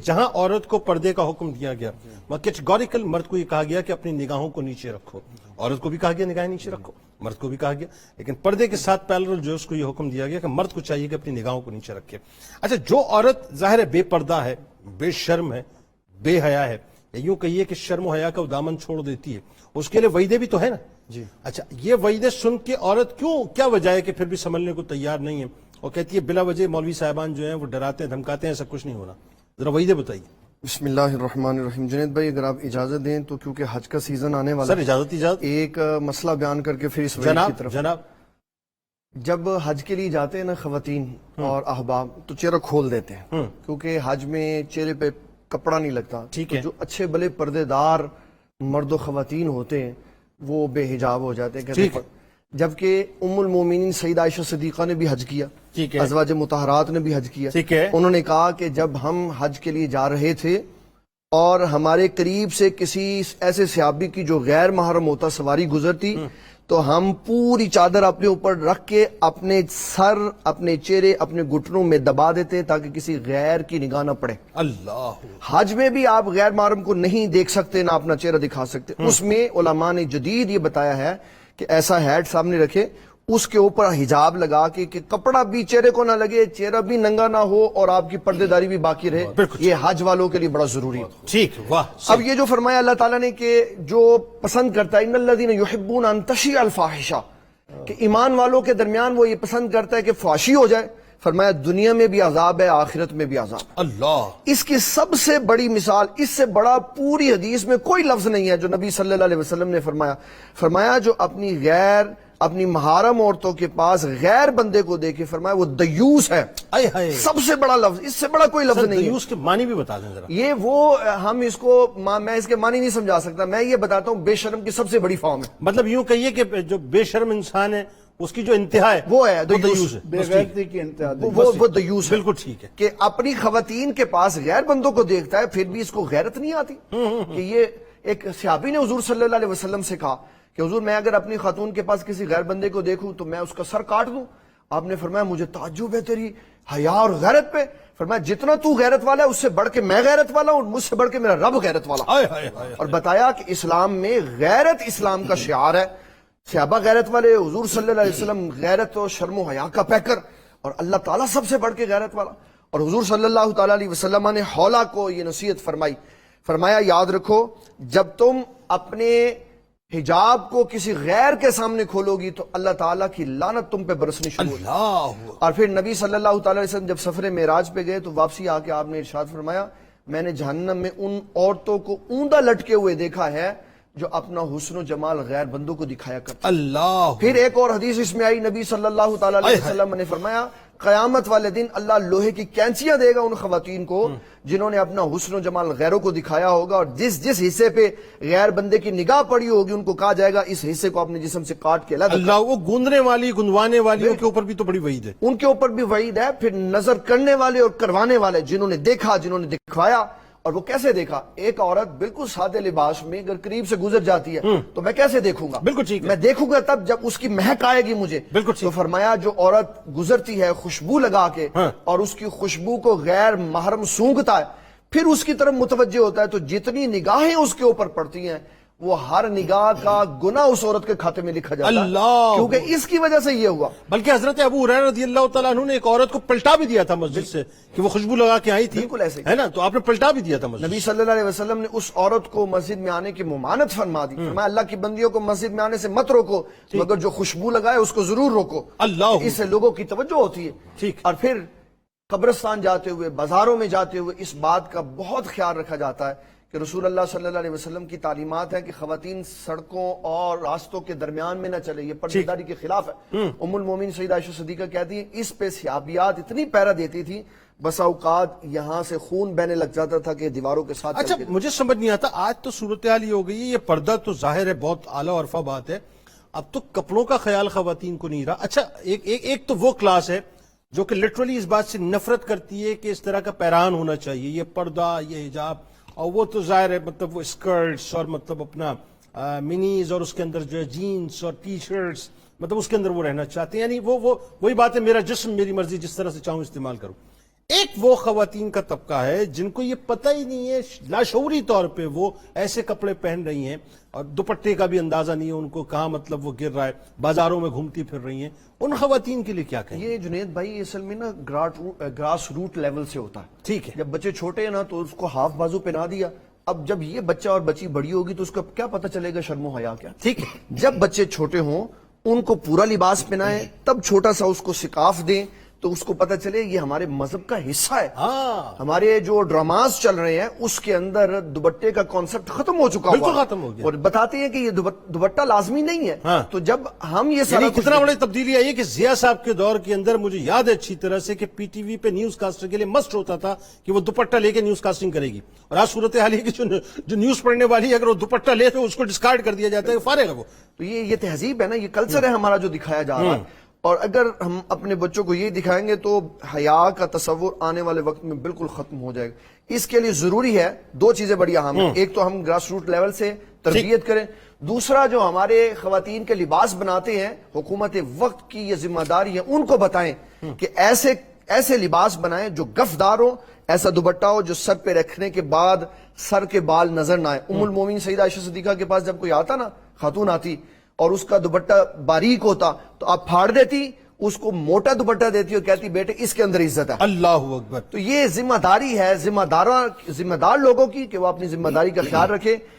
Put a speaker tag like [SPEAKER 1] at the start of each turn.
[SPEAKER 1] جہاں عورت کو پردے کا حکم دیا گیا وہاں کیٹیگوریکل مرد کو یہ کہا گیا کہ اپنی نگاہوں کو نیچے رکھو. عورت کو بھی کہا گیا نگاہیں نیچے رکھو, مرد کو بھی کہا گیا, لیکن پردے کے ساتھ پیرلل جو اس کو یہ حکم دیا گیا کہ مرد کو چاہیے کہ اپنی نگاہوں کو نیچے رکھے. اچھا, جو عورت ظاہر ہے بے پردہ ہے, بے شرم ہے, بے حیا ہے, یا یوں کہیے کہ شرم و حیا کا دامن چھوڑ دیتی ہے, اس کے لیے وعیدے بھی تو ہے نا جی. اچھا, یہ وعیدے سن کے عورت کیا وجہ ہے کہ پھر بھی سنبھلنے کو تیار نہیں ہے اور کہتی ہے بلا وجہ مولوی صاحبان جو ہیں وہ ڈراتے ہیں دھمکاتے ہیں, ایسا کچھ نہیں ہونا؟ ذرا وعیدے بتائیے.
[SPEAKER 2] بسم اللہ الرحمن الرحیم. جنید بھائی اگر آپ اجازت دیں تو کیونکہ حج کا سیزن آنے والا
[SPEAKER 1] ہے, اجازت
[SPEAKER 2] ایک مسئلہ بیان کر کے پھر اس وعید کی طرف.
[SPEAKER 1] جناب,
[SPEAKER 2] جب حج کے لیے جاتے ہیں نا خواتین اور احباب تو چہرہ کھول دیتے ہیں, کیونکہ حج میں چہرے پہ کپڑا نہیں لگتا.
[SPEAKER 1] ٹھیک ہے,
[SPEAKER 2] جو اچھے بلے پردے دار مرد و خواتین ہوتے ہیں وہ بے حجاب ہو جاتے ہیں. جبکہ ام المومنین سیدہ عائشہ صدیقہ نے بھی حج کیا, ازواج مطہرات نے بھی حج کیا. انہوں نے کہا کہ جب ہم حج کے لیے جا رہے تھے اور ہمارے قریب سے کسی ایسے صحابی کی جو غیر محرم ہوتا سواری گزرتی تو ہم پوری چادر اپنے اوپر رکھ کے اپنے سر, اپنے چہرے, اپنے گھٹنوں میں دبا دیتے تاکہ کسی غیر کی نگاہ نہ پڑے.
[SPEAKER 1] اللہ,
[SPEAKER 2] حج میں بھی آپ غیر محرم کو نہیں دیکھ سکتے, نہ اپنا چہرہ دکھا سکتے. اس میں علماء نے جدید یہ بتایا ہے کہ ایسا ہیڈ سامنے رکھے, اس کے اوپر حجاب لگا کے کہ کپڑا بھی چہرے کو نہ لگے, چہرہ بھی ننگا نہ ہو اور آپ کی پردے داری بھی باقی رہے. یہ حج والوں کے لیے بڑا ضروری ہے.
[SPEAKER 1] ٹھیک, واہ.
[SPEAKER 2] اب یہ جو فرمایا اللہ تعالیٰ نے کہ جو پسند کرتا ہے ان الذین یحبون ان تشیع الفاحشہ, کہ ایمان والوں کے درمیان وہ یہ پسند کرتا ہے کہ فحاشی ہو جائے. فرمایا دنیا میں بھی عذاب ہے, آخرت میں بھی عذاب.
[SPEAKER 1] اللہ,
[SPEAKER 2] اس کی سب سے بڑی مثال, اس سے بڑا پوری حدیث میں کوئی لفظ نہیں ہے جو نبی صلی اللہ علیہ وسلم نے فرمایا جو اپنی محارم عورتوں کے پاس غیر بندے کو دیکھے, فرمایا وہ دیوس ہے. سب سے بڑا لفظ, اس سے بڑا کوئی لفظ نہیں ہے.
[SPEAKER 1] دیوس کے معنی بھی بتا دیں ذرا.
[SPEAKER 2] یہ وہ ہم اس کو, میں اس کے معنی نہیں سمجھا سکتا, میں یہ بتاتا ہوں بے شرم کی سب سے بڑی فارم ہے.
[SPEAKER 1] مطلب یوں کہیے کہ جو بے شرم انسان ہے اس کی جو انتہا ہے
[SPEAKER 2] وہ ہے
[SPEAKER 1] دیوس,
[SPEAKER 3] بے غیرتی کی انتہا,
[SPEAKER 2] وہ دیوس ہے.
[SPEAKER 1] بالکل ٹھیک ہے
[SPEAKER 2] کہ اپنی خواتین کے پاس غیر بندوں کو دیکھتا ہے پھر بھی اس کو غیرت نہیں آتی. کہ یہ ایک صحابی نے حضور صلی اللہ علیہ وسلم سے کہا کہ حضور میں اگر اپنی خاتون کے پاس کسی غیر بندے کو دیکھوں تو میں اس کا سر کاٹ دوں. آپ نے فرمایا مجھے تعجب ہے تیری حیا اور غیرت پہ. فرمایا جتنا تو غیرت والا ہے اس سے بڑھ کے میں غیرت والا ہوں اور مجھ سے بڑھ کے میرا رب غیرت والا. اور بتایا کہ اسلام میں غیرت اسلام کا شعار ہے. صحابہ غیرت والے, حضور صلی اللہ علیہ وسلم غیرت و شرم و حیا کا پیکر, اور اللہ تعالیٰ سب سے بڑھ کے غیرت والا. اور حضور صلی اللہ تعالیٰ علیہ وسلم نے حولا کو یہ نصیحت فرمائی, فرمایا یاد رکھو جب تم اپنے حجاب کو کسی غیر کے سامنے کھولو گی تو اللہ تعالیٰ کی لعنت تم پہ برسنی شروع ہوگی. اور پھر نبی صلی اللہ تعالیٰ علیہ وسلم جب سفر معراج پہ گئے تو واپسی آ کے آپ نے ارشاد فرمایا میں نے جہنم میں ان عورتوں کو اوندا لٹکے ہوئے دیکھا ہے جو اپنا حسن و جمال غیر بندوں کو دکھایا کرتا.
[SPEAKER 1] اللہ.
[SPEAKER 2] پھر ایک اور حدیث اس میں آئی, نبی صلی اللہ تعالیٰ علیہ وسلم نے فرمایا قیامت والے دن اللہ لوہے کی کینچیاں دے گا ان خواتین کو جنہوں نے اپنا حسن و جمال غیروں کو دکھایا ہوگا, اور جس حصے پہ غیر بندے کی نگاہ پڑی ہوگی ان کو کہا جائے گا اس حصے کو اپنے جسم سے کاٹ کے الگ.
[SPEAKER 1] اللہ, وہ گوندنے والی گنوانے والیوں کے اوپر بھی تو بڑی وعید ہے.
[SPEAKER 2] ان کے اوپر بھی وعید ہے. پھر نظر کرنے والے اور کروانے والے, جنہوں نے دیکھا, جنہوں نے دکھوایا. اور وہ کیسے دیکھا؟ ایک عورت بالکل سادے لباس میں اگر قریب سے گزر جاتی ہے تو میں کیسے دیکھوں گا؟
[SPEAKER 1] بالکل ٹھیک ہے,
[SPEAKER 2] میں دیکھوں گا تب جب اس کی مہک آئے گی مجھے.
[SPEAKER 1] بالکل
[SPEAKER 2] تو فرمایا جو عورت گزرتی ہے خوشبو لگا کے اور اس کی خوشبو کو غیر محرم سونگھتا ہے پھر اس کی طرف متوجہ ہوتا ہے تو جتنی نگاہیں اس کے اوپر پڑتی ہیں وہ ہر نگاہ کا گناہ اس عورت کے کھاتے میں لکھا جاتا ہے.
[SPEAKER 1] اللہ,
[SPEAKER 2] کیونکہ اس کی وجہ سے یہ ہوا.
[SPEAKER 1] بلکہ حضرت ابو ہریرہ رضی اللہ تعالیٰ عنہ نے ایک عورت کو پلٹا بھی دیا تھا مسجد سے کہ وہ خوشبو لگا کے آئی تھی.
[SPEAKER 2] بالکل ایسے
[SPEAKER 1] ہے نا, تو آپ نے پلٹا بھی دیا تھا مسجد.
[SPEAKER 2] نبی صلی اللہ علیہ وسلم نے اس عورت کو مسجد میں آنے کی ممانعت فرما دی. فرمایا اللہ کی بندیوں کو مسجد میں آنے سے مت روکو, مگر جو خوشبو لگائے اس کو ضرور روکو.
[SPEAKER 1] اللہ,
[SPEAKER 2] اس سے لوگوں کی توجہ ہوتی ہے.
[SPEAKER 1] ٹھیک.
[SPEAKER 2] اور پھر قبرستان جاتے ہوئے, بازاروں میں جاتے ہوئے اس بات کا بہت خیال رکھا جاتا ہے کہ رسول اللہ صلی اللہ علیہ وسلم کی تعلیمات ہیں کہ خواتین سڑکوں اور راستوں کے درمیان میں نہ چلے, یہ پردہ داری کے خلاف ہے. ام المومنین سیدہ عائشہ صدیقہ کہتی ہیں اس پہ صحابیات اتنی پیرا دیتی تھی بسا اوقات یہاں سے خون بہنے لگ جاتا تھا کہ دیواروں کے ساتھ.
[SPEAKER 1] اچھا, مجھے سمجھ نہیں آتا, آج تو صورتحال یہ ہو گئی ہے, یہ پردہ تو ظاہر ہے بہت اعلیٰ عرفہ بات ہے, اب تو کپڑوں کا خیال خواتین کو نہیں رہا. اچھا, ایک تو وہ کلاس ہے جو کہ لٹرلی اس بات سے نفرت کرتی ہے کہ اس طرح کا پیران ہونا چاہیے, یہ پردہ, یہ حجاب, اور وہ تو ظاہر ہے مطلب وہ اسکرٹس اور مطلب اپنا منیز اور اس کے اندر جو ہے جینس اور ٹی شرٹس, مطلب اس کے اندر وہ رہنا چاہتے ہیں. یعنی وہی بات ہے, میرا جسم میری مرضی, جس طرح سے چاہوں استعمال کروں. ایک وہ خواتین کا طبقہ ہے جن کو یہ پتہ ہی نہیں ہے، لاشعوری طور پہ وہ ایسے کپڑے پہن رہی ہیں اور دوپٹے کا بھی اندازہ نہیں ہے ان کو، کہاں مطلب وہ گر رہا ہے، بازاروں میں گھومتی پھر رہی ہیں، ان خواتین کے لیے کیا کہیں؟
[SPEAKER 2] یہ جنید بھائی اصل میں نا گراس روٹ لیول سے ہوتا ہے.
[SPEAKER 1] ٹھیک ہے.
[SPEAKER 2] جب بچے چھوٹے ہیں نا تو اس کو ہاف بازو پہنا دیا. اب جب یہ بچہ اور بچی بڑی ہوگی تو اس کو کیا پتہ چلے گا شرم و حیا کیا.
[SPEAKER 1] ٹھیک ہے.
[SPEAKER 2] جب بچے چھوٹے ہوں ان کو پورا لباس پہنائیں، تب چھوٹا سا اس کو سکاف دیں تو اس کو پتہ چلے یہ ہمارے مذہب کا حصہ ہے. ہمارے جو ڈراماز چل رہے ہیں اس کے اندر دوپٹے کا کانسیپٹ ختم ہو چکا
[SPEAKER 1] بالکل ختم ہو گیا،
[SPEAKER 2] اور بتاتے ہیں کہ یہ دوپٹہ لازمی نہیں ہے. تو جب ہم یہ سارا
[SPEAKER 1] کتنا بڑی تبدیلی آئی ہے کہ ضیاء صاحب کے دور کے اندر مجھے یاد ہے اچھی طرح سے کہ پی ٹی وی پہ نیوز کاسٹر کے لیے مسٹ ہوتا تھا کہ وہ دوپٹہ لے کے نیوز کاسٹنگ کرے گی، اور آج صورتحال ہے کہ جو نیوز پڑھنے والی ہے اگر وہ دوپٹہ لے تو اس کو ڈسکارڈ کر دیا جاتا ہے، فارغ ہے وہ.
[SPEAKER 2] تو یہ تہذیب ہے نا، یہ کلچر ہے ہمارا جو دکھایا جا رہا ہے. اور اگر ہم اپنے بچوں کو یہ دکھائیں گے تو حیا کا تصور آنے والے وقت میں بالکل ختم ہو جائے گا. اس کے لیے ضروری ہے دو چیزیں بڑی اہم ہیں. ایک تو ہم گراس روٹ لیول سے تربیت کریں، دوسرا جو ہمارے خواتین کے لباس بناتے ہیں حکومت وقت کی یہ ذمہ داری ہے ان کو بتائیں کہ ایسے لباس بنائیں جو گفدار ہو، ایسا دوپٹہ ہو جو سر پہ رکھنے کے بعد سر کے بال نظر نہ آئے. ام المومنین سیدہ عائشہ صدیقہ کے پاس جب کوئی آتا نا، خاتون آتی اور اس کا دوپٹہ باریک ہوتا تو آپ پھاڑ دیتی، اس کو موٹا دوپٹہ دیتی اور کہتی بیٹے اس کے اندر عزت ہے.
[SPEAKER 1] اللہ اکبر.
[SPEAKER 2] تو یہ ذمہ داری ہے ذمہ دار لوگوں کی کہ وہ اپنی ذمہ داری کا خیال رکھیں.